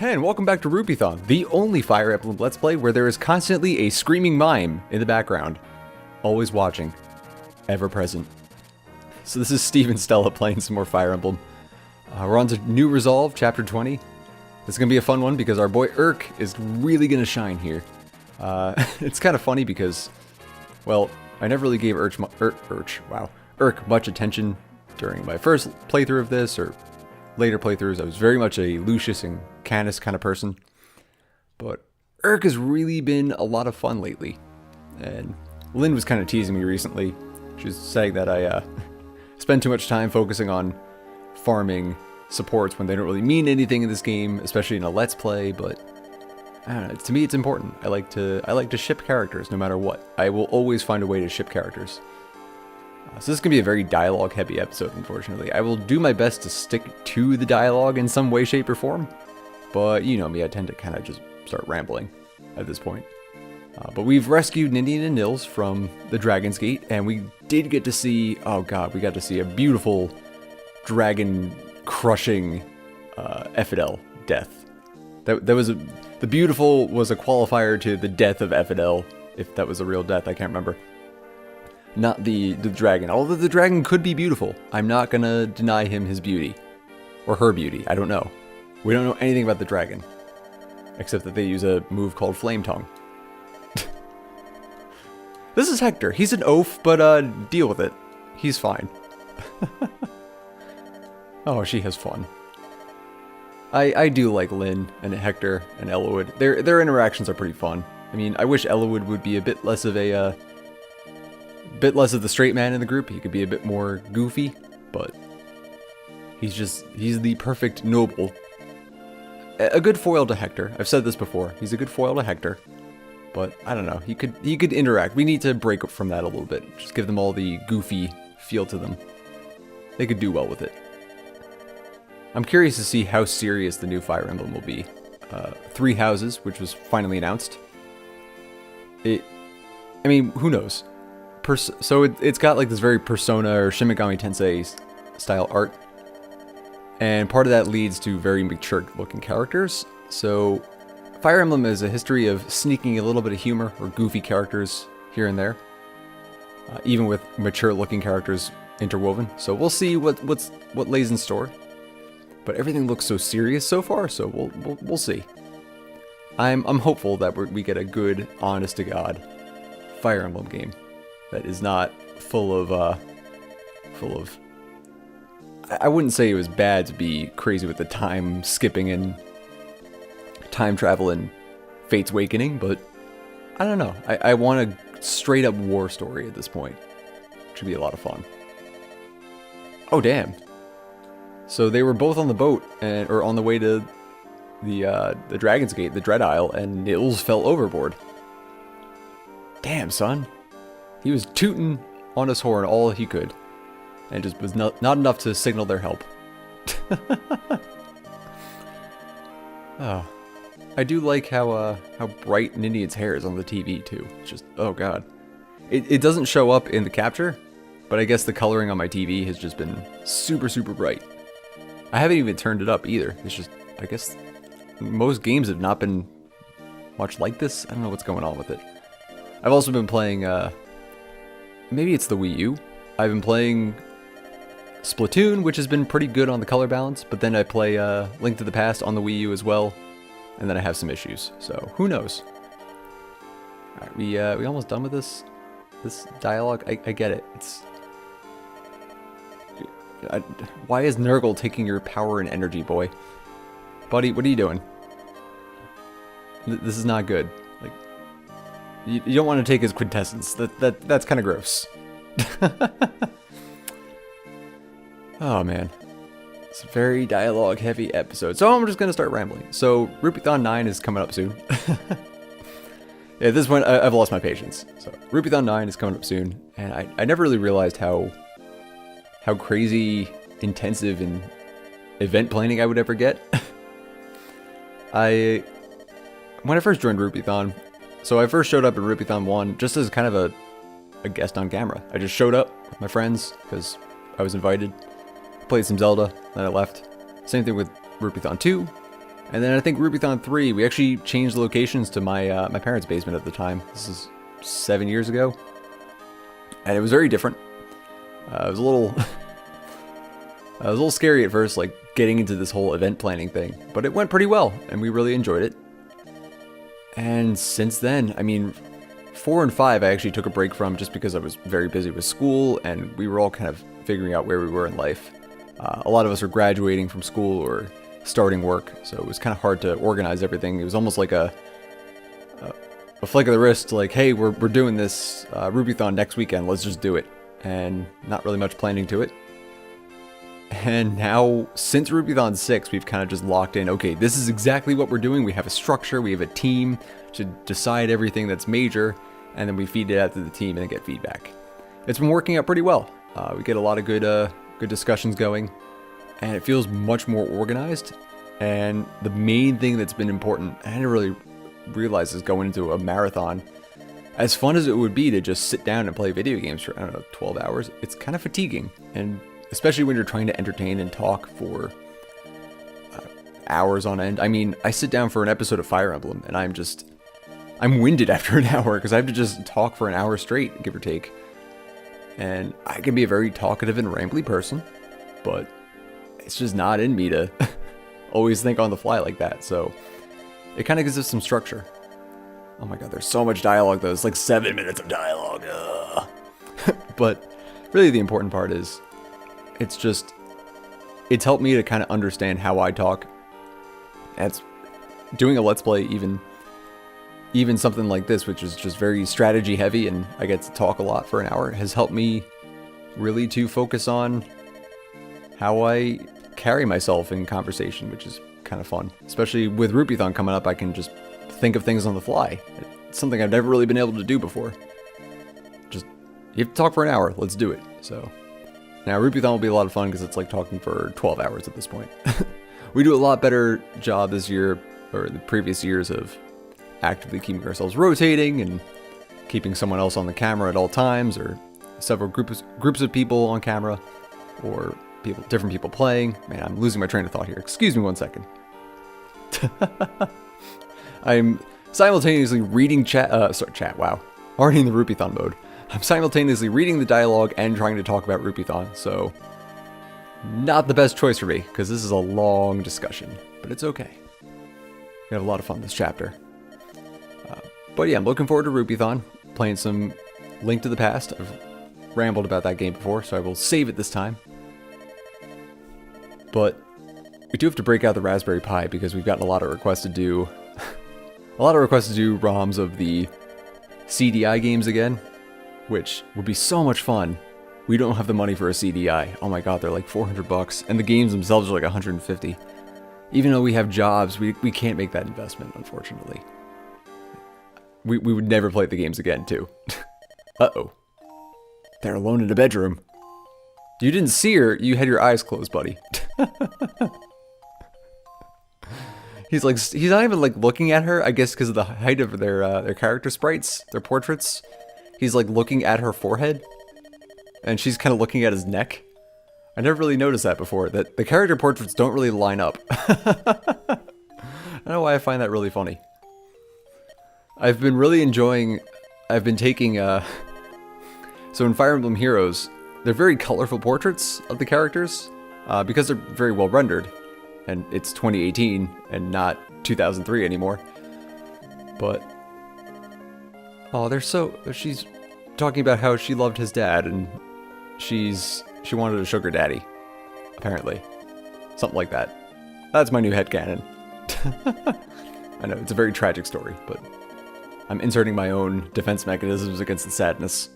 And welcome back to Rupeethon, the only Fire Emblem Let's Play where there is constantly a screaming mime in the background. Always watching. Ever present. So this is Steve and Stella playing some more Fire Emblem. We're on to New Resolve, Chapter 20. This is going to be a fun one because our boy Urk is really going to shine here. It's kind of funny because, well, I never really gave Urk much attention during my first playthrough of this, or later playthroughs. I was very much a Lucius and Canis kind of person. But Urk has really been a lot of fun lately. And Lynn was kind of teasing me recently. She was saying that I spend too much time focusing on farming supports when they don't really mean anything in this game, especially in a Let's Play, but I don't know, to me it's important. I like to ship characters no matter what. I will always find a way to ship characters. So this is going to be a very dialogue-heavy episode, unfortunately. I will do my best to stick to the dialogue in some way, shape, or form. But you know me, I tend to kind of just start rambling at this point. But we've rescued Ninian and Nils from the Dragon's Gate, and we did get to see, oh god, we got to see a beautiful dragon-crushing Ephidel death. The beautiful was a qualifier to the death of Ephidel, if that was a real death, I can't remember. Not the dragon. Although the dragon could be beautiful, I'm not gonna deny him his beauty. Or her beauty, I don't know. We don't know anything about the dragon. Except that they use a move called Flame Tongue. This is Hector. He's an oaf, but deal with it. He's fine. Oh, she has fun. I do like Lynn and Hector and Elowood. Their interactions are pretty fun. I mean, I wish Elowood would be a bit less of the straight man in the group. He could be a bit more goofy, but he's the perfect noble. A good foil to Hector. I've said this before. He's a good foil to Hector, but I don't know. He could interact. We need to break from that a little bit. Just give them all the goofy feel to them. They could do well with it. I'm curious to see how serious the new Fire Emblem will be. 3 Houses, which was finally announced. I mean, who knows? So it's got like this very Persona or Shin Megami Tensei style art. And part of that leads to very mature looking characters. So Fire Emblem is a history of sneaking a little bit of humor or goofy characters here and there. Even with mature looking characters interwoven. So we'll see what lays in store. But everything looks so serious so far, so we'll see. I'm hopeful that we get a good, honest to God Fire Emblem game that is not full of I wouldn't say it was bad to be crazy with the time skipping and time travel and Fate's Awakening, but I don't know. I want a straight up war story at this point. Should be a lot of fun. Oh damn. So they were both on the boat or on the way to the Dragon's Gate, the Dread Isle, and Nils fell overboard. Damn, son. He was tooting on his horn all he could, and just was not enough to signal their help. Oh, I do like how bright Ninian's hair is on the TV too. It's just, oh god. It doesn't show up in the capture, but I guess the coloring on my TV has just been super, super bright. I haven't even turned it up either. It's just, I guess, most games have not been much like this. I don't know what's going on with it. I've also been playing, maybe it's the Wii U. I've been playing Splatoon, which has been pretty good on the color balance, but then I play Link to the Past on the Wii U as well, and then I have some issues, so who knows. Alright, we almost done with this dialogue? I get it. Why is Nurgle taking your power and energy, boy? Buddy, what are you doing? This is not good. Like, you don't want to take his quintessence. That's kind of gross. Oh man, it's a very dialogue heavy episode. So I'm just gonna start rambling. So Rupeethon 9 is coming up soon. Yeah, at this point I've lost my patience. So Rupeethon 9 is coming up soon, and I never really realized how crazy intensive in event planning I would ever get. When I first joined Rupeethon, so I first showed up in Rupeethon 1 just as kind of a guest on camera. I just showed up with my friends because I was invited, played some Zelda, then I left. Same thing with Rupeethon 2. And then I think Rupeethon 3, we actually changed locations to my my parents' basement at the time. This is 7 years ago. And it was very different. It was a little... it was a little scary at first, like, getting into this whole event planning thing. But it went pretty well, and we really enjoyed it. And since then, I mean, 4 and 5 I actually took a break from just because I was very busy with school, and we were all kind of figuring out where we were in life. A lot of us were graduating from school or starting work, so it was kind of hard to organize everything. It was almost like a flick of the wrist, like, hey, we're doing this Rupeethon next weekend, let's just do it. And not really much planning to it. And now, since Rupeethon 6, we've kind of just locked in, okay, this is exactly what we're doing. We have a structure, we have a team to decide everything that's major, and then we feed it out to the team and then get feedback. It's been working out pretty well. We get a lot of good discussions going, and it feels much more organized. And the main thing that's been important, I didn't really realize is going into a marathon, as fun as it would be to just sit down and play video games for, I don't know, 12 hours, it's kind of fatiguing. And especially when you're trying to entertain and talk for hours on end. I mean, I sit down for an episode of Fire Emblem, and I'm winded after an hour, because I have to just talk for an hour straight, give or take. And I can be a very talkative and rambly person, but it's just not in me to always think on the fly like that, so it kind of gives us some structure. Oh my god, there's so much dialogue though. It's like 7 minutes of dialogue. But really the important part is, it's helped me to kind of understand how I talk. That's doing a Let's Play, even something like this, which is just very strategy heavy and I get to talk a lot for an hour, has helped me really to focus on how I carry myself in conversation, which is kind of fun. Especially with Rupeethon coming up, I can just think of things on the fly. It's something I've never really been able to do before. Just, you have to talk for an hour, let's do it. So, now Rupeethon will be a lot of fun because it's like talking for 12 hours at this point. We do a lot better job this year, or the previous years, of actively keeping ourselves rotating and keeping someone else on the camera at all times, or several groups of people on camera, or different people playing. Man, I'm losing my train of thought here. Excuse me 1 second. I'm simultaneously reading chat, wow. Already in the Rupeethon mode. I'm simultaneously reading the dialogue and trying to talk about Rupeethon, so not the best choice for me, because this is a long discussion, but it's okay. We have a lot of fun this chapter. But yeah, I'm looking forward to Rupeethon, playing some Link to the Past. I've rambled about that game before, so I will save it this time. But we do have to break out the Raspberry Pi because we've gotten a lot of requests to do ROMs of the CDI games again, which would be so much fun. We don't have the money for a CDI. Oh my god, they're like $400, and the games themselves are like $150. Even though we have jobs, we can't make that investment, unfortunately. We would never play the games again, too. Uh-oh. They're alone in a bedroom. You didn't see her, you had your eyes closed, buddy. He's not even like looking at her, I guess because of the height of their character sprites, their portraits. He's like looking at her forehead, and she's kind of looking at his neck. I never really noticed that before, that the character portraits don't really line up. I don't know why I find that really funny. I've been taking, so in Fire Emblem Heroes, they're very colorful portraits of the characters, because they're very well rendered, and it's 2018 and not 2003 anymore. But, oh, she's talking about how she loved his dad, and she wanted a sugar daddy, apparently. Something like that. That's my new headcanon. I know, it's a very tragic story, but I'm inserting my own defense mechanisms against the sadness.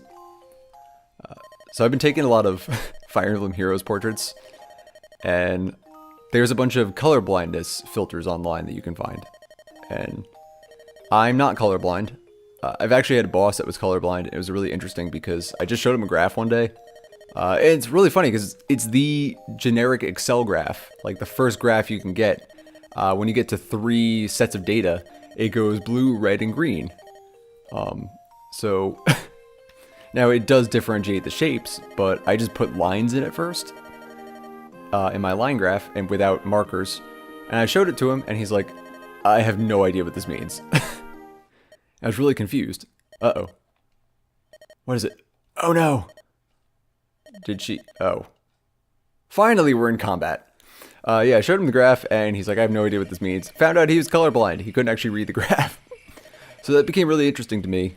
So I've been taking a lot of Fire Emblem Heroes portraits, and there's a bunch of color blindness filters online that you can find. And I'm not colorblind. I've actually had a boss that was colorblind. It was really interesting because I just showed him a graph one day. And it's really funny because it's the generic Excel graph, like the first graph you can get. When you get to 3 sets of data, it goes blue, red, and green. So now it does differentiate the shapes, but I just put lines in it first, in my line graph, and without markers, And I showed it to him, and he's like, I have no idea what this means. I was really confused. Uh-oh. What is it? Oh no! Did she? Oh. Finally, we're in combat. Yeah, I showed him the graph, and he's like, I have no idea what this means. Found out he was colorblind. He couldn't actually read the graph. So that became really interesting to me.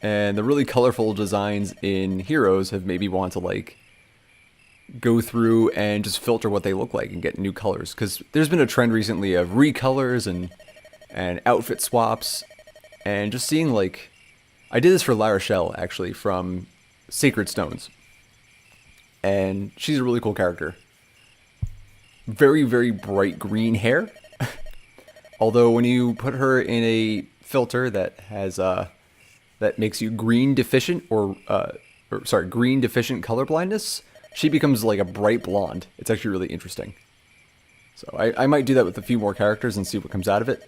And the really colorful designs in Heroes have made me want to, like, go through and just filter what they look like and get new colors. Because there's been a trend recently of recolors and outfit swaps. And just seeing, like... I did this for La Rochelle, actually, from Sacred Stones. And she's a really cool character. Very, very bright green hair. Although when you put her in a filter that has that makes you green deficient green deficient color blindness, she becomes like a bright blonde. It's actually really interesting. So I might do that with a few more characters and see what comes out of it.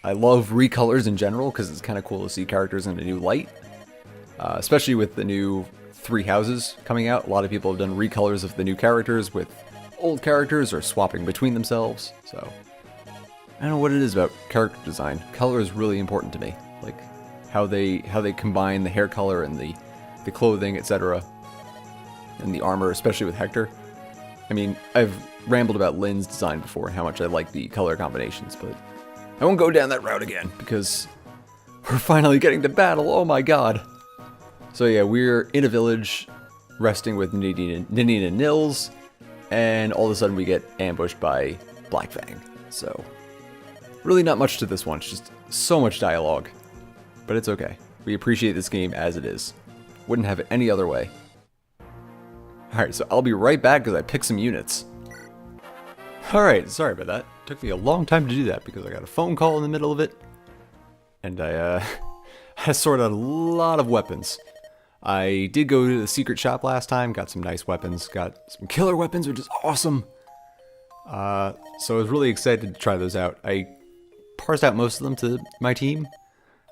I love recolors in general because it's kind of cool to see characters in a new light. Especially with the new 3 houses coming out. A lot of people have done recolors of the new characters with old characters or swapping between themselves. So I don't know what it is about character design. Color is really important to me. Like how they combine the hair color and the clothing, etc. And the armor, especially with Hector. I mean, I've rambled about Lynn's design before and how much I like the color combinations, but I won't go down that route again because we're finally getting to battle. Oh my god. So yeah, we're in a village resting with Ninian and Nils, and all of a sudden we get ambushed by Black Fang. So really not much to this one, it's just so much dialogue. But it's okay. We appreciate this game as it is. Wouldn't have it any other way. Alright, so I'll be right back because I picked some units. Alright, sorry about that. Took me a long time to do that because I got a phone call in the middle of it. And I had to sort out a lot of weapons. I did go to the secret shop last time, got some nice weapons, got some killer weapons, which is awesome. So I was really excited to try those out. I parsed out most of them to my team.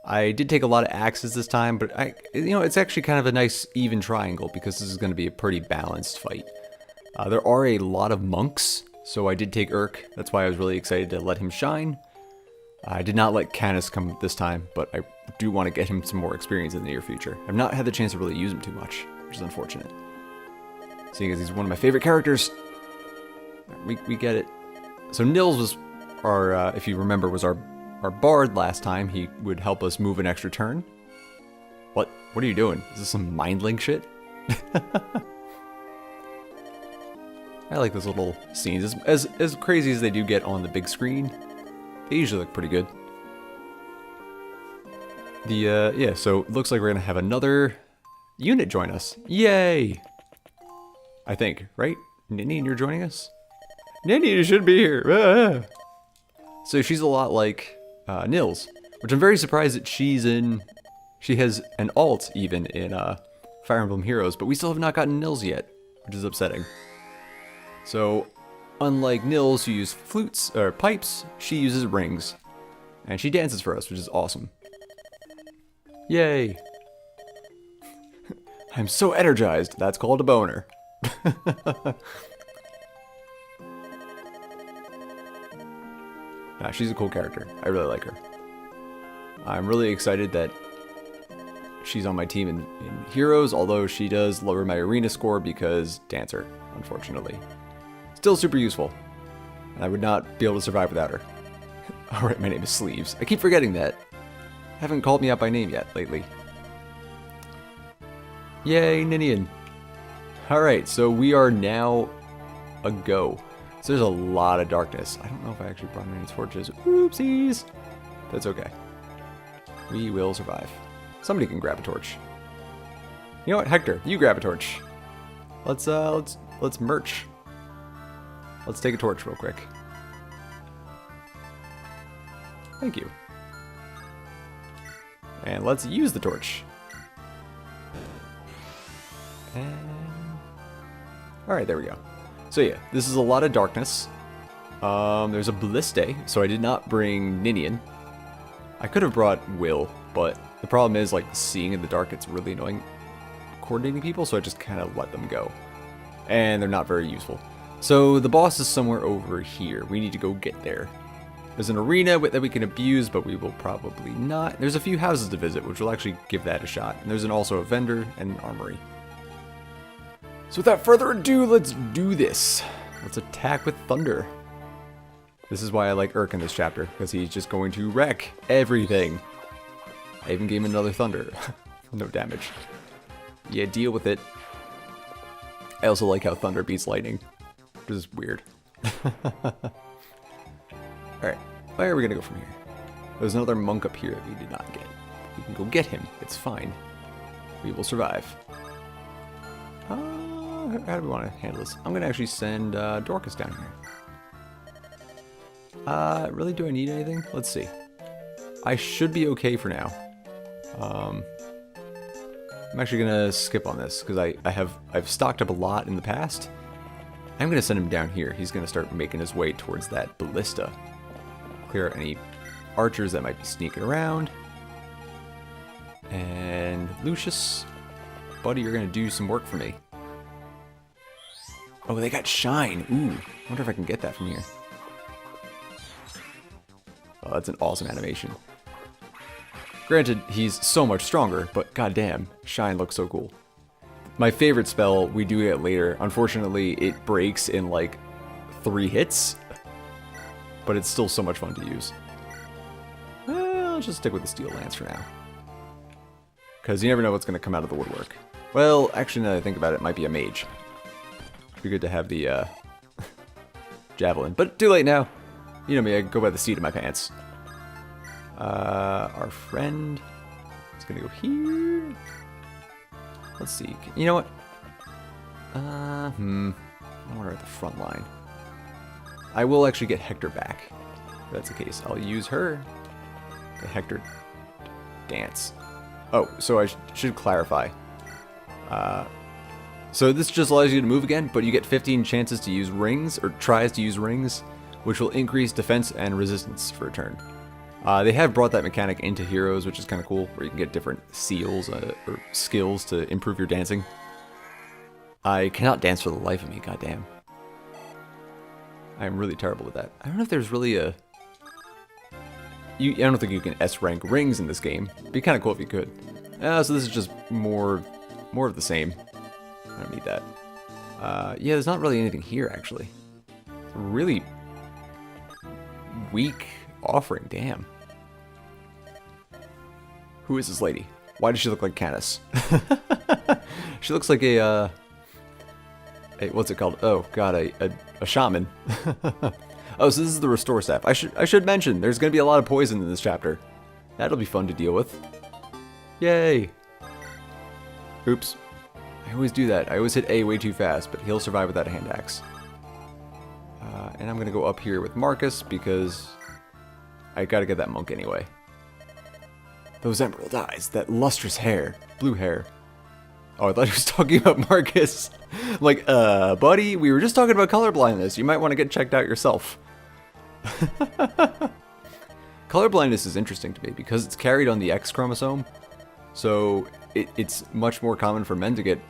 I did take a lot of axes this time, but it's actually kind of a nice even triangle because this is going to be a pretty balanced fight. There are a lot of monks, so I did take Urk. That's why I was really excited to let him shine. I did not let Canis come this time, but I do want to get him some more experience in the near future. I've not had the chance to really use him too much, which is unfortunate. Seeing as he's one of my favorite characters, we get it. So Nils was our, if you remember, was our bard last time. He would help us move an extra turn. What are you doing? Is this some mind link shit? I like those little scenes. As crazy as they do get on the big screen, they usually look pretty good. Yeah, so it looks like we're gonna have another unit join us. Yay! I think, right? Ninian, you're joining us? Ninian, you should be here! Ah! So she's a lot like Nils, which I'm very surprised that she has an alt even in Fire Emblem Heroes, but we still have not gotten Nils yet, which is upsetting. So, unlike Nils, who uses flutes or pipes, she uses rings, and she dances for us, which is awesome. Yay! I'm so energized. That's called a boner. Nah, she's a cool character. I really like her. I'm really excited that she's on my team in Heroes, although she does lower my arena score because Dancer, unfortunately. Still super useful. And I would not be able to survive without her. Alright, my name is Sleeves. I keep forgetting that. Haven't called me out by name yet lately. Yay, Ninian. Alright, so we are now a go. So there's a lot of darkness. I don't know if I actually brought any torches. Oopsies. That's okay. We will survive. Somebody can grab a torch. You know what, Hector, you grab a torch. Let's merch. Let's take a torch real quick. Thank you. And let's use the torch. And alright, there we go. So yeah, this is a lot of darkness. There's a Balliste, so I did not bring Ninian. I could have brought Will, but the problem is, like, seeing in the dark, it's really annoying coordinating people, so I just kind of let them go. And they're not very useful. So the boss is somewhere over here. We need to go get there. There's an arena that we can abuse, but we will probably not. There's a few houses to visit, which will actually give that a shot. And there's also a vendor and an armory. So without further ado, let's do this. Let's attack with thunder. This is why I like Urk in this chapter, because he's just going to wreck everything. I even gave him another thunder. No damage. Yeah, deal with it. I also like how thunder beats lightning. Which is weird. Alright, where are we gonna go from here? There's another monk up here that we did not get. We can go get him. It's fine. We will survive. How do we want to handle this? I'm gonna actually send Dorcas down here. Really, do I need anything? Let's see. I should be okay for now. I'm actually gonna skip on this because I've stocked up a lot in the past. I'm gonna send him down here. He's gonna start making his way towards that ballista. Clear out any archers that might be sneaking around. And Lucius, buddy, you're gonna do some work for me. Oh, they got shine. Ooh, I wonder if I can get that from here. Oh, that's an awesome animation. Granted, he's so much stronger, but goddamn, shine looks so cool. My favorite spell, we do get later. Unfortunately, it breaks in like 3 hits, but it's still so much fun to use. Well, let's just stick with the Steel Lance for now. Because you never know what's going to come out of the woodwork. Well, actually, now that I think about it, it might be a mage. It'd be good to have the javelin, but too late now. You know me, I go by the seat of my pants. Our friend is going to go here. Let's see. You know what? I wonder at the front line. I will actually get Hector back. If that's the case, I'll use her to Hector dance. Oh, so I should clarify. So this just allows you to move again, but you get 15 chances to use rings, or tries to use rings, which will increase defense and resistance for a turn. They have brought that mechanic into Heroes, which is kind of cool, where you can get different seals or skills to improve your dancing. I cannot dance for the life of me, goddamn. I'm really terrible with that. I don't know if there's really a... I don't think you can S-rank rings in this game. It'd be kind of cool if you could. So this is just more of the same. I don't need that. Yeah, there's not really anything here, actually. It's a really weak offering, damn. Who is this lady? Why does she look like Canis? She looks like a what's it called? Oh god, a shaman. Oh, so this is the restore staff. I should mention there's gonna be a lot of poison in this chapter. That'll be fun to deal with. Yay! Oops. I always do that. I always hit A way too fast, but he'll survive without a hand axe. And I'm gonna go up here with Marcus because I gotta get that monk anyway. Those emerald eyes, that lustrous hair, blue hair. Oh, I thought he was talking about Marcus. Like, buddy, we were just talking about colorblindness. You might want to get checked out yourself. Colorblindness is interesting to me because it's carried on the X chromosome. So it's much more common for men to get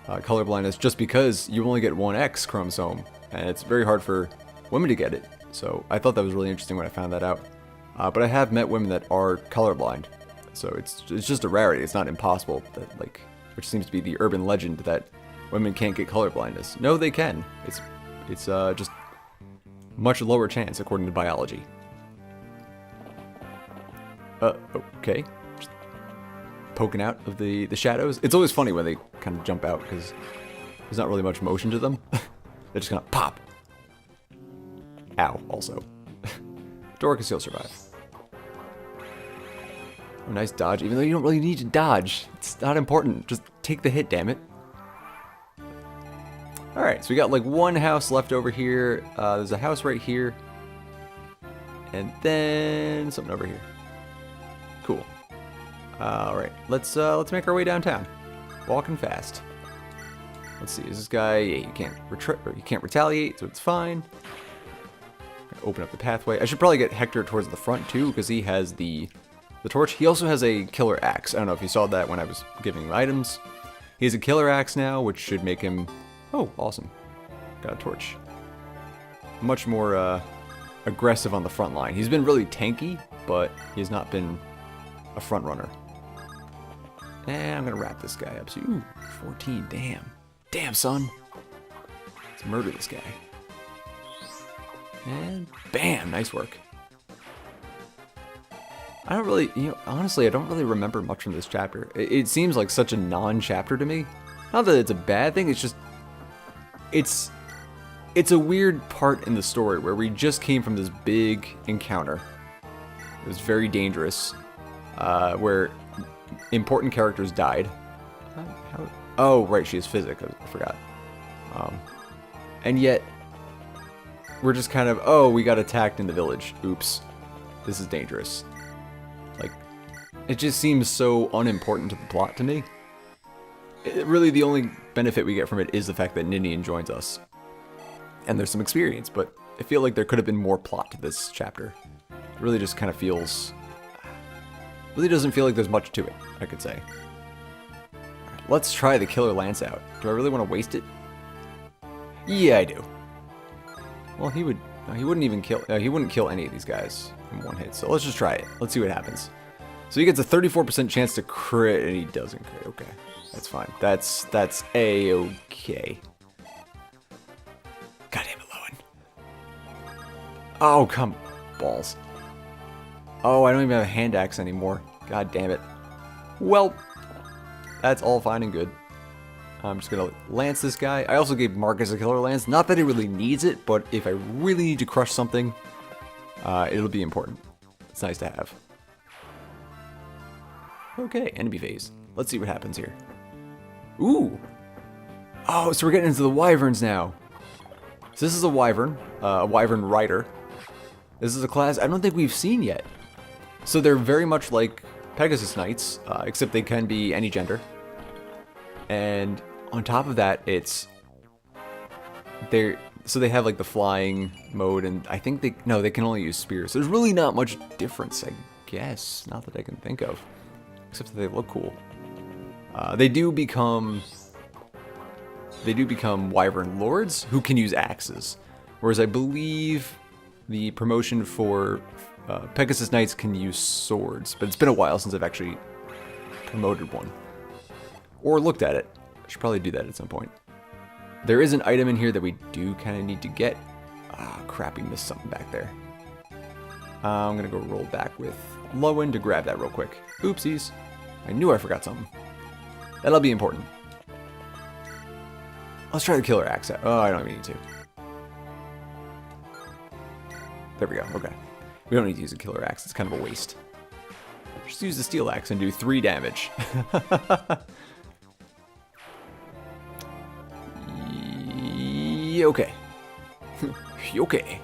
colorblindness just because you only get one X chromosome. And it's very hard for women to get it. So I thought that was really interesting when I found that out. But I have met women that are colorblind. So it's just a rarity. It's not impossible, that which seems to be the urban legend that women can't get colorblindness. No, they can. It's just much lower chance according to biology. Okay. Just poking out of the shadows. It's always funny when they kind of jump out because there's not really much motion to them. They're just gonna pop. Ow, also. Dorcas, you'll survive. Oh, nice dodge, even though you don't really need to dodge. It's not important. Just take the hit, damn it. Alright, so we got like one house left over here. There's a house right here. And then something over here. Cool. Alright, let's make our way downtown. Walking fast. Let's see, is this guy... Yeah, you can't retaliate, so it's fine. Open up the pathway. I should probably get Hector towards the front too, because he has the torch. He also has a killer axe. I don't know if you saw that when I was giving him items. He has a killer axe now, which should make him... Oh, awesome. got a torch. Much more aggressive on the front line. He's been really tanky, but he has not been a front runner. And I'm gonna wrap this guy up. So, ooh, 14. Damn. Damn, son. Let's murder this guy. And bam, nice work. I don't really, honestly, I don't really remember much from this chapter. It seems like such a non-chapter to me. Not that it's a bad thing, it's just, it's a weird part in the story where we just came from this big encounter. It was very dangerous, where important characters died. Oh, right, she has physics, I forgot. And yet, we're just kind of, oh, we got attacked in the village. Oops. This is dangerous. Like, it just seems so unimportant to the plot to me. Really, the only benefit we get from it is the fact that Ninian joins us. And there's some experience, but I feel like there could have been more plot to this chapter. It really just kind of feels... really doesn't feel like there's much to it, I could say. Right, let's try the Killer Lance out. Do I really want to waste it? Yeah, I do. Well, he wouldn't even kill... he wouldn't kill any of these guys in one hit, so let's just try it. Let's see what happens. So he gets a 34% chance to crit, and he doesn't crit. Okay, that's fine. That's A-okay. God damn it, Lowen. Oh, come... balls. Oh, I don't even have a hand axe anymore. God damn it. Well, that's all fine and good. I'm just gonna lance this guy. I also gave Marcus a Killer Lance. Not that he really needs it, but if I really need to crush something, it'll be important. It's nice to have. Okay, enemy phase. Let's see what happens here. Ooh! Oh, so we're getting into the wyverns now. So this is a wyvern rider. This is a class I don't think we've seen yet. So they're very much like Pegasus Knights, except they can be any gender. And on top of that, they have like the flying mode, and I think they can only use spears. So there's really not much difference, I guess, not that I can think of, except that they look cool. They do become wyvern lords who can use axes, whereas I believe the promotion for Pegasus Knights can use swords, but it's been a while since I've actually promoted one or looked at it. I should probably do that at some point. There is an item in here that we do kind of need to get. Ah, crap, we missed something back there. I'm gonna go roll back with Lowen to grab that real quick. Oopsies. I knew I forgot something. That'll be important. Let's try the killer axe out. Oh, I don't even need to. There we go, okay. We don't need to use a killer axe, it's kind of a waste. Just use the steel axe and do 3 damage. Okay. Okay.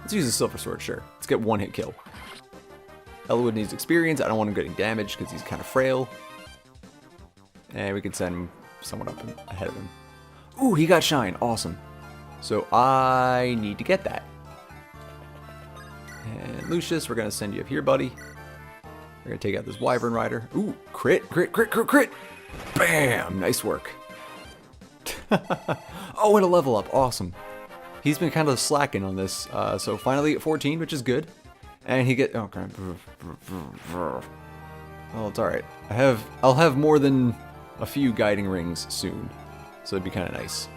Let's use a silver sword, sure. Let's get 1-hit kill. Elwood needs experience. I don't want him getting damaged because he's kind of frail. And we can send someone up ahead of him. Ooh, he got shine. Awesome. So I need to get that. And Lucius, we're going to send you up here, buddy. We're going to take out this wyvern rider. Ooh, crit, crit, crit, crit, crit. Bam! Nice work. Oh, and a level up. Awesome. He's been kind of slacking on this. So finally at 14, which is good. And he get... oh, crap. Well, it's alright. I'll have more than a few guiding rings soon. So it'd be kind of nice.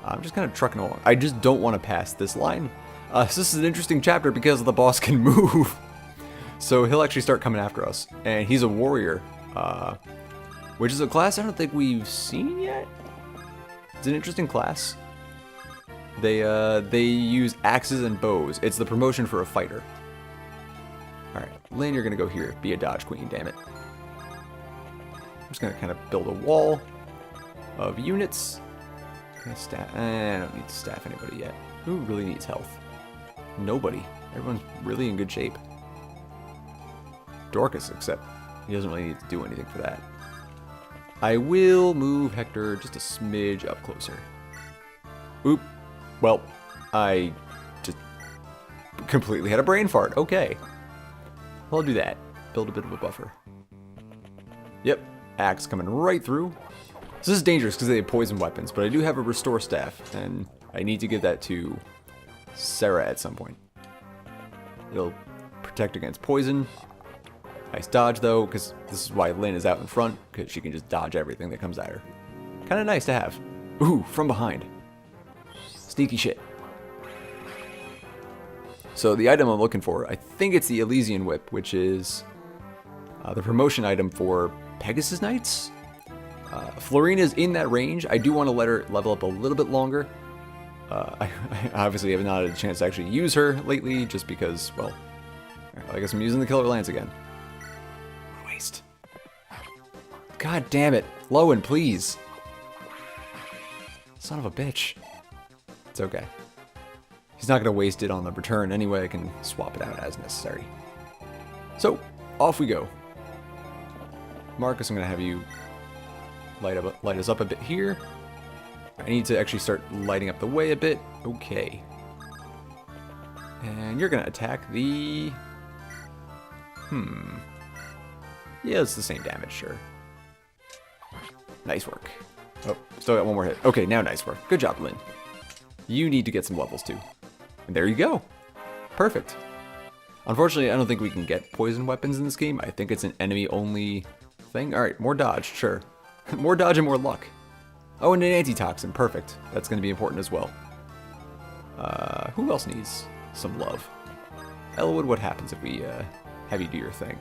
I'm just kind of trucking along. I just don't want to pass this line. So this is an interesting chapter because the boss can move. So he'll actually start coming after us. And he's a warrior. Which is a class I don't think we've seen yet. It's an interesting class. They use axes and bows. It's the promotion for a fighter. Alright, Lynn, you're gonna go here. Be a dodge queen, damn it. I'm just gonna kind of build a wall of units. I don't need to staff anybody yet. Who really needs health? Nobody. Everyone's really in good shape. Dorcas, except he doesn't really need to do anything for that. I will move Hector just a smidge up closer. Oop. Well, I just completely had a brain fart. Okay. I'll do that. Build a bit of a buffer. Yep, axe coming right through. So this is dangerous because they have poison weapons, but I do have a restore staff, and I need to give that to Sarah at some point. It'll protect against poison. Nice dodge though, because this is why Lynn is out in front, because she can just dodge everything that comes at her. Kind of nice to have. Ooh, from behind. Sneaky shit. So the item I'm looking for, I think it's the Elysian Whip, which is the promotion item for Pegasus Knights. Florina's in that range. I do want to let her level up a little bit longer. I obviously have not had a chance to actually use her lately, just because, well, I guess I'm using the Killer Lance again. What a waste. God damn it. Lowen, please. Son of a bitch. It's okay. He's not going to waste it on the return anyway. I can swap it out as necessary. So, off we go. Marcus, I'm going to have you light us up a bit here. I need to actually start lighting up the way a bit. Okay. And you're going to attack the... Yeah, it's the same damage, sure. Nice work. Oh, still got one more hit. Okay, now nice work. Good job, Lynn. You need to get some levels too. And there you go. Perfect. Unfortunately, I don't think we can get poison weapons in this game. I think it's an enemy-only thing. Alright, more dodge, sure. More dodge and more luck. Oh, and an antitoxin. Perfect. That's going to be important as well. Who else needs some love? Elwood, what happens if we have you do your thing?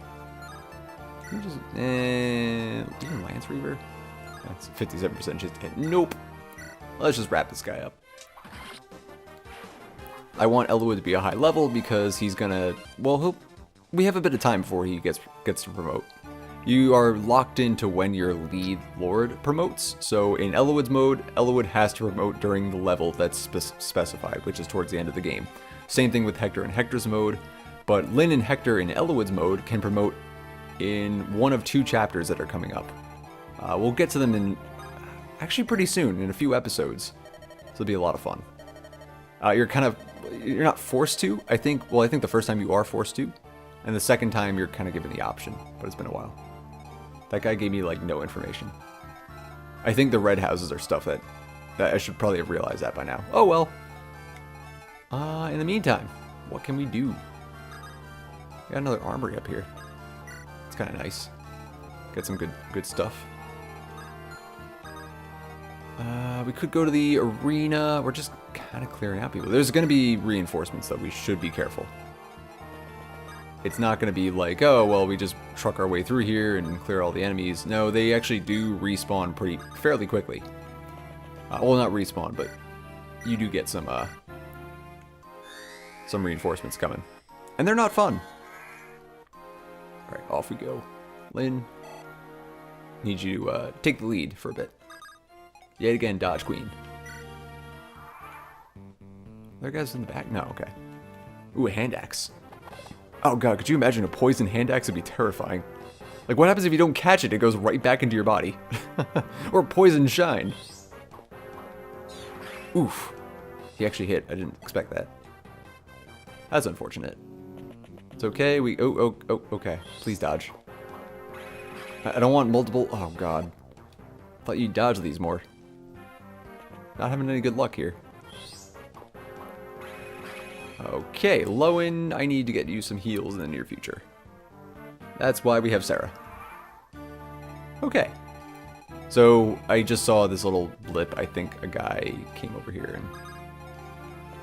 You just... even Lance Reaver? That's 57% chance to hit. Nope. Let's just wrap this guy up. I want Elwood to be a high level because he's gonna... Well, we have a bit of time before he gets to promote. You are locked into when your lead lord promotes. So in Elwood's mode, Elwood has to promote during the level that's specified, which is towards the end of the game. Same thing with Hector in Hector's mode, but Lynn and Hector in Elwood's mode can promote in one of 2 chapters that are coming up. We'll get to them in actually pretty soon, in a few episodes. So it'll be a lot of fun. You're not forced to. I think the first time you are forced to, and the second time you're kind of given the option, but it's been a while. That guy gave me like no information. I think the red houses are stuff that I should probably have realized that by now. Oh well. In the meantime, what can we do? Got another armory up here. It's kind of nice. Get some good stuff. We could go to the arena. We're just kind of clearing out people. There's going to be reinforcements, though. We should be careful. It's not going to be like, oh, well, we just truck our way through here and clear all the enemies. No, they actually do respawn fairly quickly. Well, not respawn, but you do get some reinforcements coming. And they're not fun. All right, off we go. Lynn, need you to take the lead for a bit. Yet again, dodge queen. There guys in the back? No, okay. Ooh, a hand axe. Oh god, could you imagine a poison hand axe? Would be terrifying. Like, what happens if you don't catch it? It goes right back into your body. Or poison shine. Oof. He actually hit. I didn't expect that. That's unfortunate. It's okay. Okay. Please dodge. I don't want multiple... Oh god. Thought you'd dodge these more. Not having any good luck here. Okay, Lowen, I need to get you some heals in the near future. That's why we have Sarah. Okay. So, I just saw this little blip. I think a guy came over here and...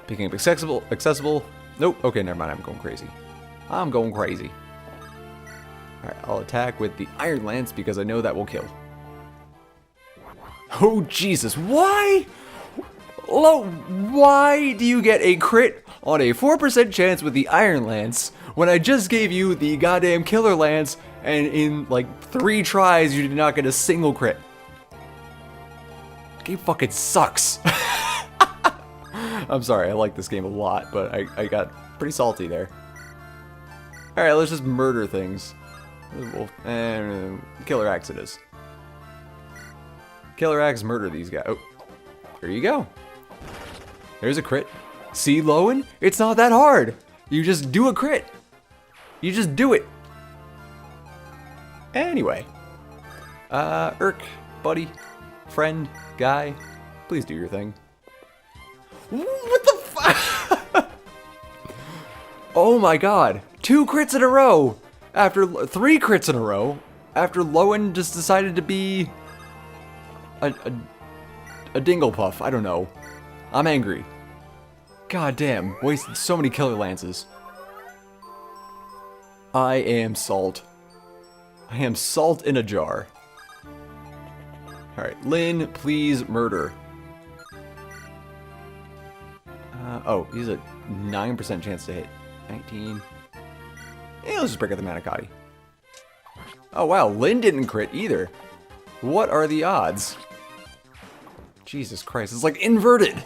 Picking up accessible. Nope. Okay, never mind. I'm going crazy. Alright, I'll attack with the Iron Lance because I know that will kill. Oh, Jesus. Why? Why do you get a crit on a 4% chance with the Iron Lance when I just gave you the goddamn Killer Lance and in like 3 tries you did not get a single crit? Game fucking sucks. I'm sorry, I like this game a lot, but I got pretty salty there. Alright, let's just murder things. And Killer Axe it is. Killer Axe, murder these guys. Oh, there you go. There's a crit. See, Lowen? It's not that hard. You just do a crit. You just do it. Anyway, Irk, buddy, friend, guy, please do your thing. What the fuck? Oh my god. 2 crits in a row! After 3 crits in a row, after Lowen just decided to be a Dinglepuff. I don't know. I'm angry. God damn, wasted so many killer lances. I am salt. I am salt in a jar. Alright, Lynn, please murder. Oh, he's a 9% chance to hit. 19. Yeah, let's just break out the Manicotti. Oh wow, Lynn didn't crit either. What are the odds? Jesus Christ, it's like inverted.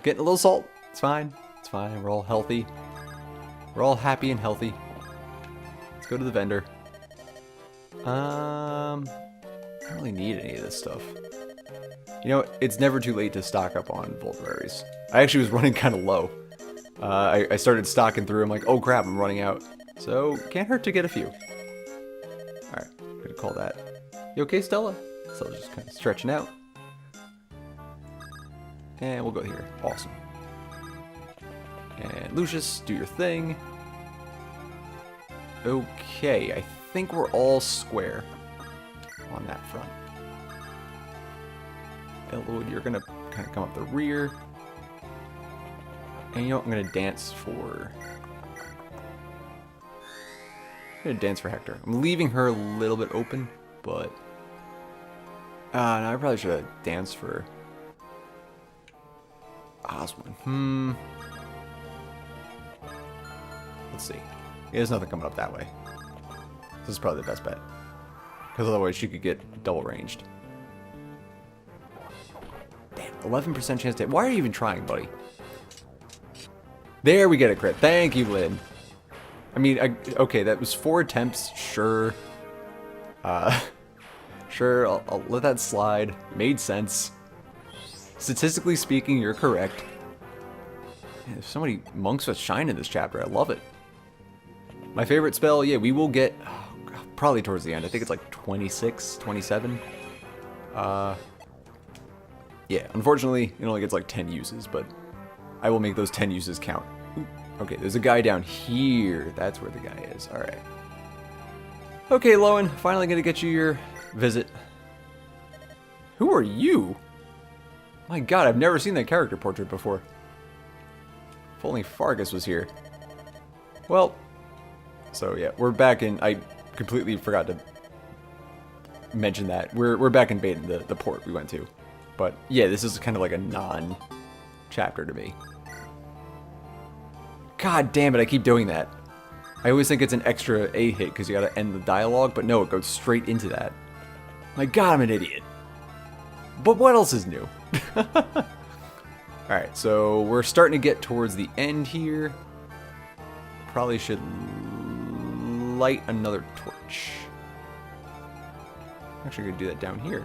Getting a little salt. It's fine. It's fine. We're all healthy. We're all happy and healthy. Let's go to the vendor. I don't really need any of this stuff. You know, it's never too late to stock up on Volberries. I actually was running kind of low. I started stocking through. I'm like, oh crap, I'm running out. So, can't hurt to get a few. Alright, I'm gonna call that. You okay, Stella? Stella's just kind of stretching out. And we'll go here. Awesome. And Lucius, do your thing. Okay, I think we're all square on that front. Elwood, you're gonna kind of come up the rear. And you know what, I'm gonna dance for... Hector. I'm leaving her a little bit open, but... no, I probably should have danced for... Oswin. Let's see. Yeah, there's nothing coming up that way. This is probably the best bet. Because otherwise she could get double ranged. Damn, 11% chance to hit. Why are you even trying, buddy? There we get a crit. Thank you, Lynn. I mean, okay, that was 4 attempts. Sure. Sure, I'll let that slide. Made sense. Statistically speaking, you're correct. Man, there's so many monks with shine in this chapter. I love it. My favorite spell, yeah, we will get... probably towards the end. I think it's like 26, 27. Yeah, unfortunately, it only gets like 10 uses, but I will make those 10 uses count. Ooh, okay, there's a guy down here. That's where the guy is. Alright. Okay, Lowen, finally gonna get you your visit. Who are you? My god, I've never seen that character portrait before. If only Fargus was here. Well, so yeah, we're back in... I completely forgot to mention that. We're back in Badon, the port we went to. But yeah, this is kind of like a non-chapter to me. God damn it, I keep doing that. I always think it's an extra A hit because you gotta end the dialogue, but no, it goes straight into that. My god, I'm an idiot. But what else is new? Alright, so we're starting to get towards the end here. Probably should light another torch. I'm actually going to do that down here.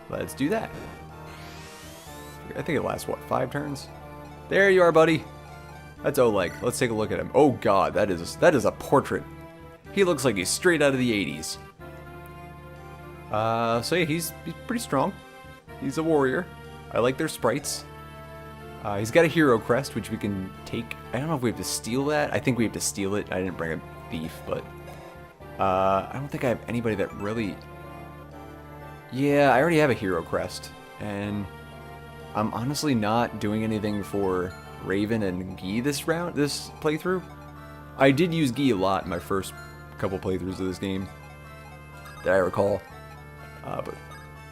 Let's do that. I think it lasts, what, 5 turns? There you are, buddy. That's Oleg. Let's take a look at him. Oh god, that is a portrait. He looks like he's straight out of the 80s. So yeah, he's pretty strong. He's a warrior. I like their sprites. He's got a hero crest, which we can take. I don't know if we have to steal that. I think we have to steal it. I didn't bring a thief, but... I don't think I have anybody that really... Yeah, I already have a hero crest. And I'm honestly not doing anything for Raven and Guy this playthrough. I did use Guy a lot in my first couple playthroughs of this game that I recall. But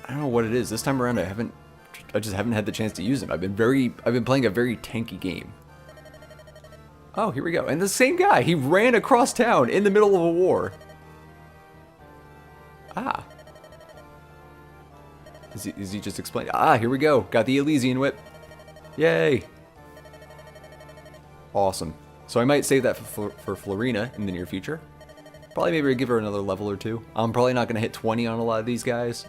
I don't know what it is. This time around I just haven't had the chance to use him. I've been playing a very tanky game. Oh, here we go. And the same guy, he ran across town in the middle of a war. Ah. Is he just explaining? Ah, here we go. Got the Elysian whip. Yay. Awesome. So I might save that for Florina in the near future. Probably maybe give her another level or 2. I'm probably not going to hit 20 on a lot of these guys.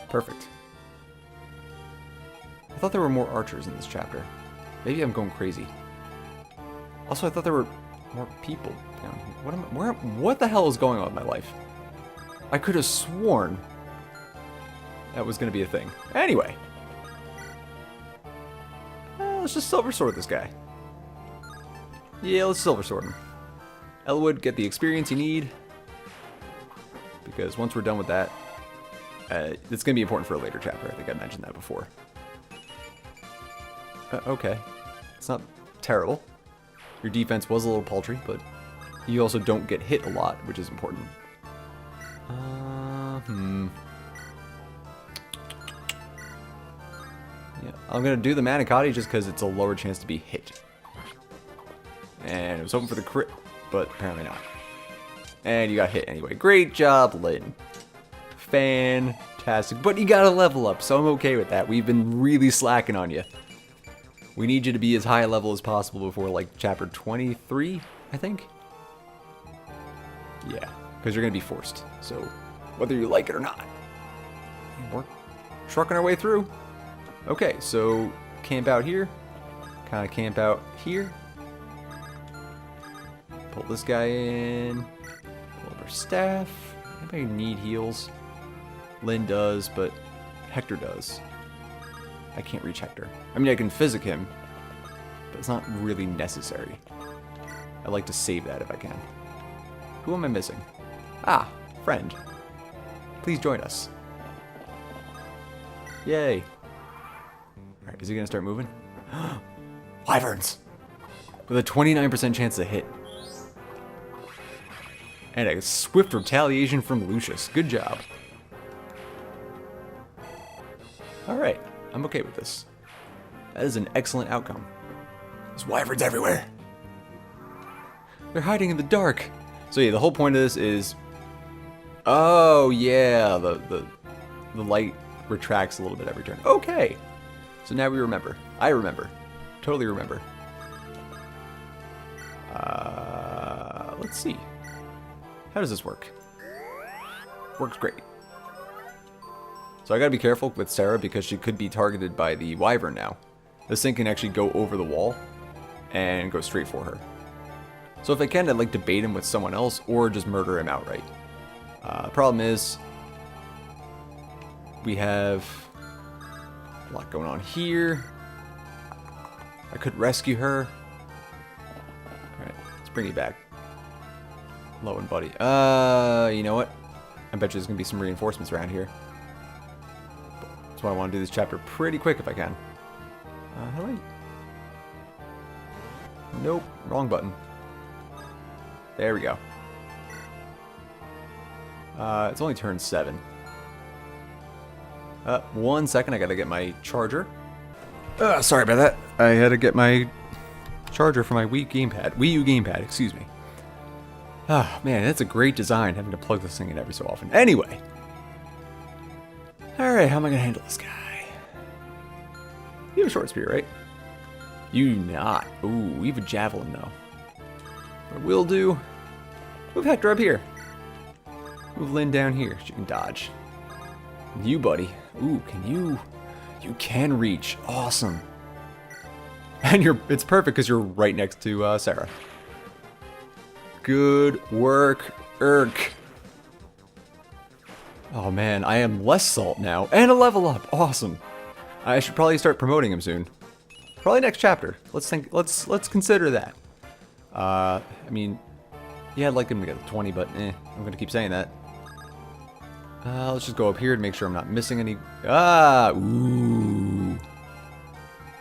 Perfect. I thought there were more archers in this chapter. Maybe I'm going crazy. Also, I thought there were more people down here. What the hell is going on with my life? I could have sworn that was going to be a thing. Anyway. Let's just Silver Sword this guy. Yeah, let's Silver Sword him. Elwood, get the experience you need. Because once we're done with that, it's going to be important for a later chapter. I think I mentioned that before. Okay. It's not terrible. Your defense was a little paltry, but you also don't get hit a lot, which is important. Yeah, I'm going to do the Manicotti just because it's a lower chance to be hit. And I was hoping for the crit, but apparently not. And you got hit anyway. Great job, Lynn. Fantastic. But you got to level up, so I'm okay with that. We've been really slacking on you. We need you to be as high a level as possible before, like, chapter 23, I think? Yeah, because you're going to be forced. So, whether you like it or not. We're trucking our way through. Okay, so, camp out here. Kind of camp out here. Pull this guy in. Pull up our staff. Anybody need heals? Lynn does, but Hector does. I can't reach Hector. I mean, I can physic him, but it's not really necessary. I like to save that if I can. Who am I missing? Ah, friend. Please join us. Yay. Alright, is he going to start moving? Wyverns! With a 29% chance to hit. And a swift retaliation from Lucius. Good job. Alright. I'm okay with this. That is an excellent outcome. There's wyverns everywhere. They're hiding in the dark. So yeah, the whole point of this is... Oh, yeah. The light retracts a little bit every turn. Okay. So now we remember. I remember. Totally remember. Let's see. How does this work? Works great. So I gotta be careful with Sarah because she could be targeted by the wyvern now. This thing can actually go over the wall and go straight for her. So if I can, I'd like to bait him with someone else or just murder him outright. The problem is we have a lot going on here. I could rescue her. Alright, let's bring you back. Low and buddy. You know what? I bet you there's gonna be some reinforcements around here. That's why I want to do this chapter pretty quick if I can. How do I... Nope, wrong button. There we go. It's only turn 7. 1 second, I gotta get my charger. Sorry about that. I had to get my charger for my Wii U gamepad, excuse me. Ah, man, that's a great design, having to plug this thing in every so often. Anyway. Alright, how am I gonna handle this guy? You have a short spear, right? You do not. Ooh, we have a javelin, though. What we'll do... Move Hector up here. Move Lynn down here. She can dodge. You, buddy. Ooh, can you... You can reach. Awesome. And it's perfect because you're right next to Sarah. Good work, Urk. Oh man, I am less salt now, and a level up. Awesome. I should probably start promoting him soon. Probably next chapter. Let's consider that. I mean, yeah, I'd like him to get a 20, but I'm gonna keep saying that. Let's just go up here to make sure I'm not missing any. Ooh.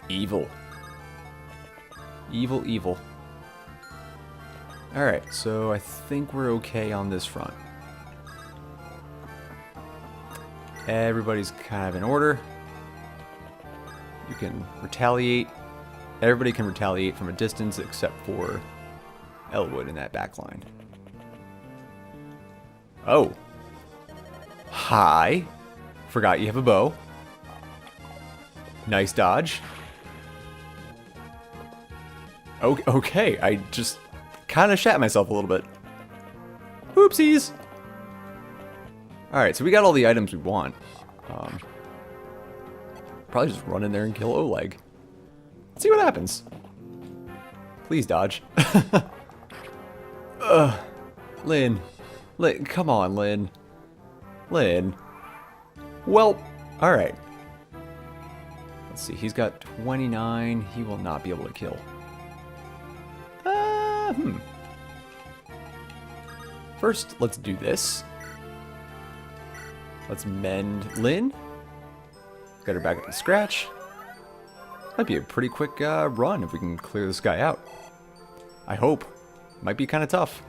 Evil. Evil, evil. Alright, so I think we're okay on this front. Everybody's kind of in order. You can retaliate. Everybody can retaliate from a distance except for Elwood in that back line. Oh. Hi. Forgot you have a bow. Nice dodge. Okay, I just kind of shat myself a little bit. Oopsies. Alright, so we got all the items we want. Probably just run in there and kill Oleg. Let's see what happens. Please dodge. Lynn. Lynn, come on, Lynn. Lynn. Well, alright. Let's see, he's got 29. He will not be able to kill. First, let's do this. Let's mend Lynn. Get her back up to scratch. Might be a pretty quick run if we can clear this guy out. I hope. Might be kind of tough.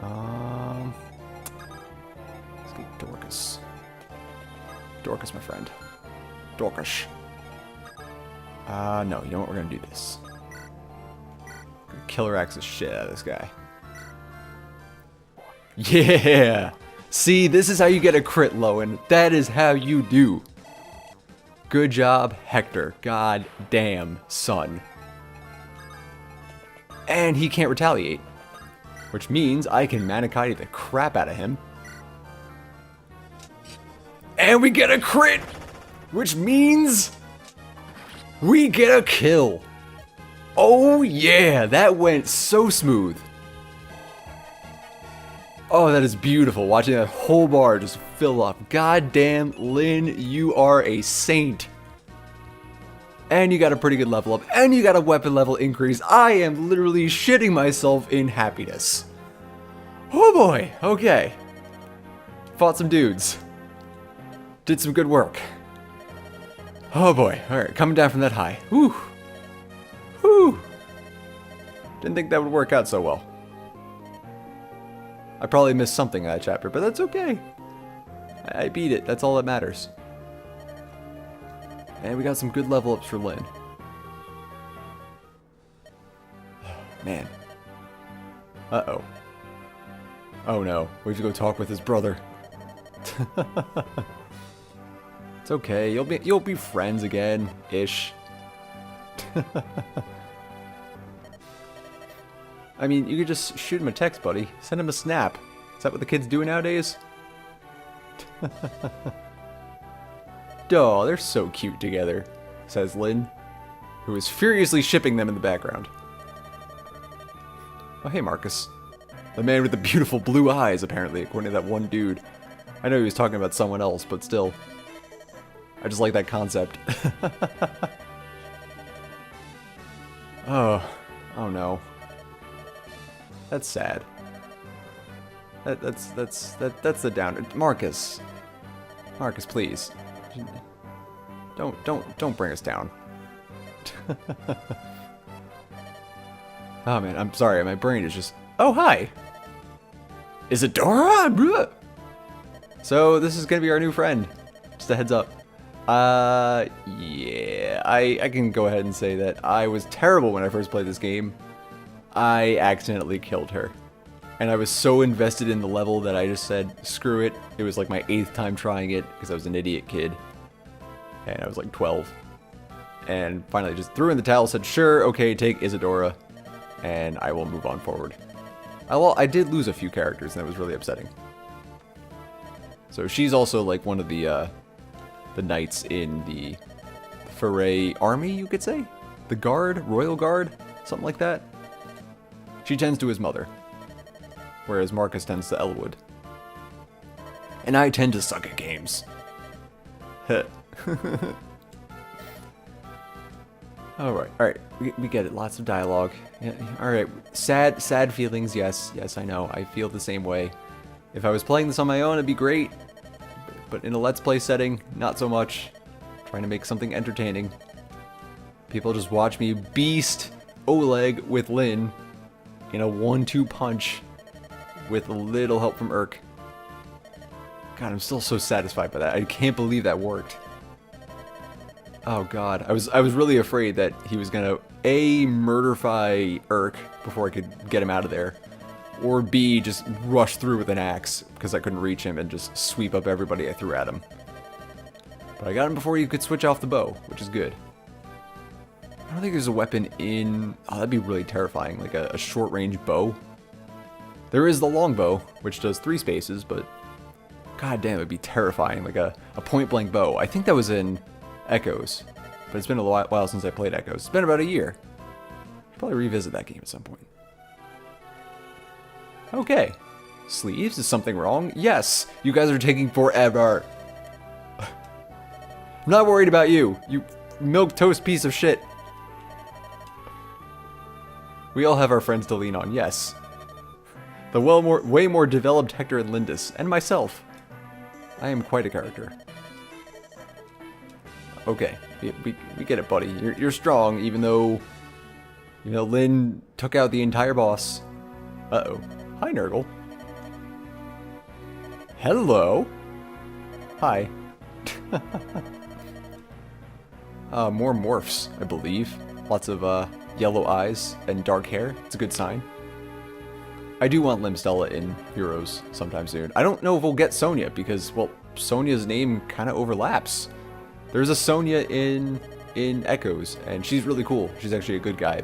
Let's get Dorcas. Dorcas, my friend. Dorcas. No, you know what? We're gonna do this. Gonna killer axe the shit out of this guy. Yeah! See, this is how you get a crit, Lowen. That is how you do. Good job, Hector. God damn, son. And he can't retaliate. Which means I can Manichae the crap out of him. And we get a crit! Which means we get a kill. Oh yeah, that went so smooth. Oh, that is beautiful. Watching that whole bar just fill up. God damn, Lynn, you are a saint. And you got a pretty good level up. And you got a weapon level increase. I am literally shitting myself in happiness. Oh boy, okay. Fought some dudes. Did some good work. Oh boy, alright, coming down from that high. Whew. Whew. Didn't think that would work out so well. I probably missed something in that chapter, but that's okay. I beat it, that's all that matters. And we got some good level ups for Lynn. Man. Uh-oh. Oh no, we have to go talk with his brother. It's okay, you'll be friends again, ish. I mean, you could just shoot him a text, buddy. Send him a snap. Is that what the kids do nowadays? Oh, they're so cute together, says Lynn, who is furiously shipping them in the background. Oh, hey, Marcus. The man with the beautiful blue eyes, apparently, according to that one dude. I know he was talking about someone else, but still. I just like that concept. Oh no. That's sad. That's the down. Marcus, please. Don't bring us down. Oh man, I'm sorry. My brain is just. Oh hi. Isadora. So this is gonna be our new friend. Just a heads up. Yeah, I can go ahead and say that I was terrible when I first played this game. I accidentally killed her. And I was so invested in the level that I just said, screw it. It was like my 8th time trying it, because I was an idiot kid. And I was like 12. And finally just threw in the towel, said, sure, okay, take Isadora. And I will move on forward. Well, I did lose a few characters, and that was really upsetting. So she's also like one of the knights in the Foray army, you could say? The guard? Royal guard? Something like that? She tends to his mother. Whereas Marcus tends to Elwood. And I tend to suck at games. Alright, we get it, lots of dialogue. Yeah, alright, sad feelings, yes, I know, I feel the same way. If I was playing this on my own, it'd be great. But in a Let's Play setting, not so much. Trying to make something entertaining. People just watch me beast Oleg with Lynn in a 1-2 punch with a little help from Urk. God, I'm still so satisfied by that. I can't believe that worked. Oh god, I was really afraid that he was gonna A, murderfy Urk before I could get him out of there, or B, just rush through with an axe because I couldn't reach him and just sweep up everybody I threw at him. But I got him before he could switch off the bow, which is good. I don't think there's a weapon in... Oh, that'd be really terrifying, like a short-range bow. There is the longbow, which does 3 spaces, but... God damn, it'd be terrifying, like a point-blank bow. I think that was in Echoes, but it's been a while since I played Echoes. It's been about a year. Probably revisit that game at some point. Okay. Sleeves? Is something wrong? Yes! You guys are taking forever. I'm not worried about you, you milquetoast piece of shit. We all have our friends to lean on, yes. The way more developed Hector and Lindis, and myself. I am quite a character. Okay, we get it, buddy. You're strong, even though Lynn took out the entire boss. Uh-oh. Hi, Nurgle. Hello. Hi. More morphs, I believe. Lots of yellow eyes and dark hair. It's a good sign. I do want Limstella in Heroes sometime soon. I don't know if we'll get Sonya because, well, Sonya's name kind of overlaps. There's a Sonya in Echoes, and she's really cool. She's actually a good guy,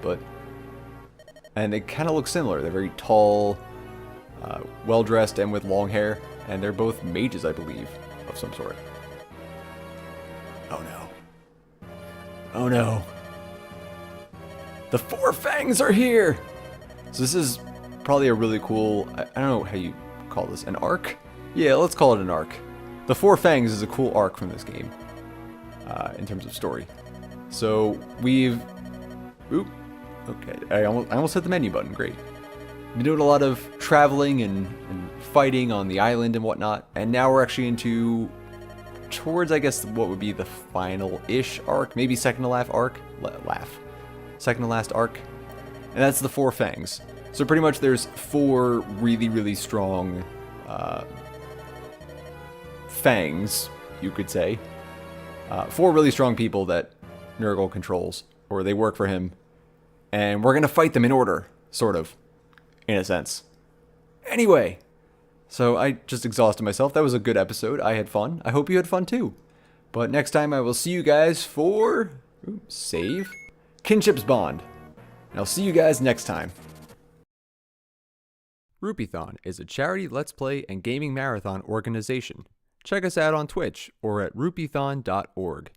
and they kind of look similar. They're very tall, well-dressed, and with long hair, and they're both mages, I believe, of some sort. Oh no. Oh no. The Four Fangs are here! So this is probably a really cool, I don't know how you call this, an arc? Yeah, let's call it an arc. The Four Fangs is a cool arc from this game, in terms of story. So we've, oop, okay, I almost hit the menu button, great. Been doing a lot of traveling and fighting on the island and whatnot, and now we're actually towards, I guess, what would be the final-ish arc, maybe second to last arc, second to last arc, and that's the Four Fangs. So pretty much there's four really, really strong fangs, you could say. Four really strong people that Nurgle controls, or they work for him, and we're gonna fight them in order, sort of, in a sense. Anyway, so I just exhausted myself. That was a good episode. I had fun. I hope you had fun too. But next time I will see you guys for, save, Kinship's Bond. And I'll see you guys next time. Rupeethon is a charity let's play and gaming marathon organization. Check us out on Twitch or at rupeethon.org.